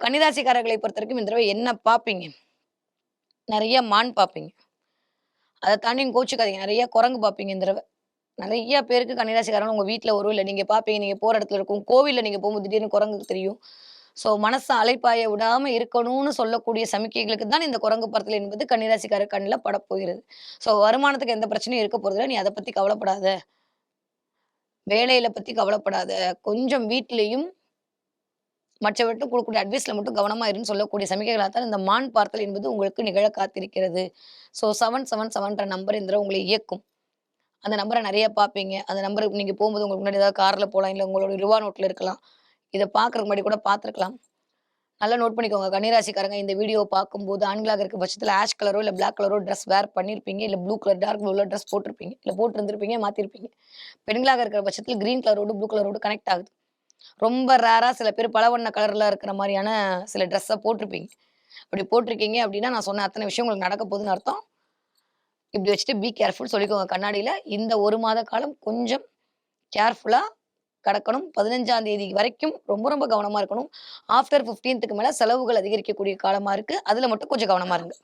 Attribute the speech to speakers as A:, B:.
A: கன்னிராசிக்காரர்களை பொறுத்தவரைக்கும் இந்த தடவை என்ன பார்ப்பீங்க? நெறைய மான் பார்ப்பீங்க. அத தாண்டி நீங்க கோச்சுக்காதீங்க. நெறைய குரங்கு பார்ப்பீங்க இந்த தடவ. நெறைய பேருக்கு கன்னிராசிக்காரங்க உங்க வீட்ல வரும். இல்ல நீங்க பார்ப்பீங்க. நீங்க போற இடத்துல இருக்கும். கோவில்ல நீங்க போகும்போது திடீர்னு குரங்கு தெரியும். ஸோ மனச அலைப்பாய விடாம இருக்கணும்னு சொல்லக்கூடிய சமிக்கைகளுக்கு தான் இந்த குரங்கு பறத்தல் என்பது கன்னிராசிக்காரர் கண்ல படப்போகிறது. ஸோ வருமானத்துக்கு எந்த பிரச்சனையும் இருக்க போறதில்ல. நீ அத பத்தி கவலைப்படாத. வேலையில பத்தி கவலைப்படாத. கொஞ்சம் வீட்லயும் மற்றவர்ட்ட குடுக்கக்கூடிய அட்வைஸ்ல மட்டும் கவனமா இருன்னு சொல்லக்கூடிய சமிக்கைகளாத்தான் இந்த மான் பார்த்தல் என்பது உங்களுக்கு நிகழ காத்திருக்கிறது. ஸோ 777ன்ற நம்பர் இந்த தடவ உங்கள இயக்கும். அந்த நம்பர நெறைய பார்ப்பீங்க. அந்த நம்பருக்கு நீங்க போம்போது உங்களுக்கு முன்னாடி ஏதாவது கார்ல போலாம். இல்ல உங்களோட ரூவா நோட்ல இருக்கலாம். இத பார்க்கறதுக்கு முன்னாடி கூட பார்த்துருக்கலாம். நல்லா நோட் பண்ணிக்கோங்க. கன்னிராசிக்காரங்க இந்த வீடியோவ பார்க்கும்போது ஆண்களாக இருக்க பட்சத்தில ஆஷ் கலரோ, இல்ல பிளாக் கலரோ ட்ரெஸ் வேர் பண்ணியிருப்பீங்க. இல்ல ப்ளூ கலர் டார்க் ப்ளூல ட்ரெஸ் போட்டிருப்பீங்க. இல்ல போட்டிருந்திருப்பீங்க, மாத்திருப்பீங்க. பெண்களாக இருக்கிற பட்சத்தில் கிரீன் கலரோடு, ப்ளூ கலரோடு கனெக்ட் ஆகுது. ரொம்ப ரேரா சில பேர் பல வண்ண கலர்ல இருக்கிற மாரியான சில ட்ரெஸ்ஸ போட்டிருப்பீங்க. அப்படி போட்டிருக்கீங்க அப்படின்னா, நான் சொன்ன அத்தன விஷயம் உங்களுக்கு நடக்க போகுதுன்னு அர்த்தம். இப்படி வச்சுட்டு பி கேர்ஃபுல் சொல்லிக்கோங்க கண்ணாடியில. இந்த 1 மாத காலம் கொஞ்சம் கேர்ஃபுல்லா கடக்கணும். 15ஆம் தேதி வரைக்கும் ரொம்ப ரொம்ப கவனமா இருக்கணும். ஆஃப்டர் 15க்கு மேல செலவுகள் அதிகரிக்கக்கூடிய காலமா இருக்கு. அதுல மட்டும் கொஞ்சம் கவனமா இருங்க.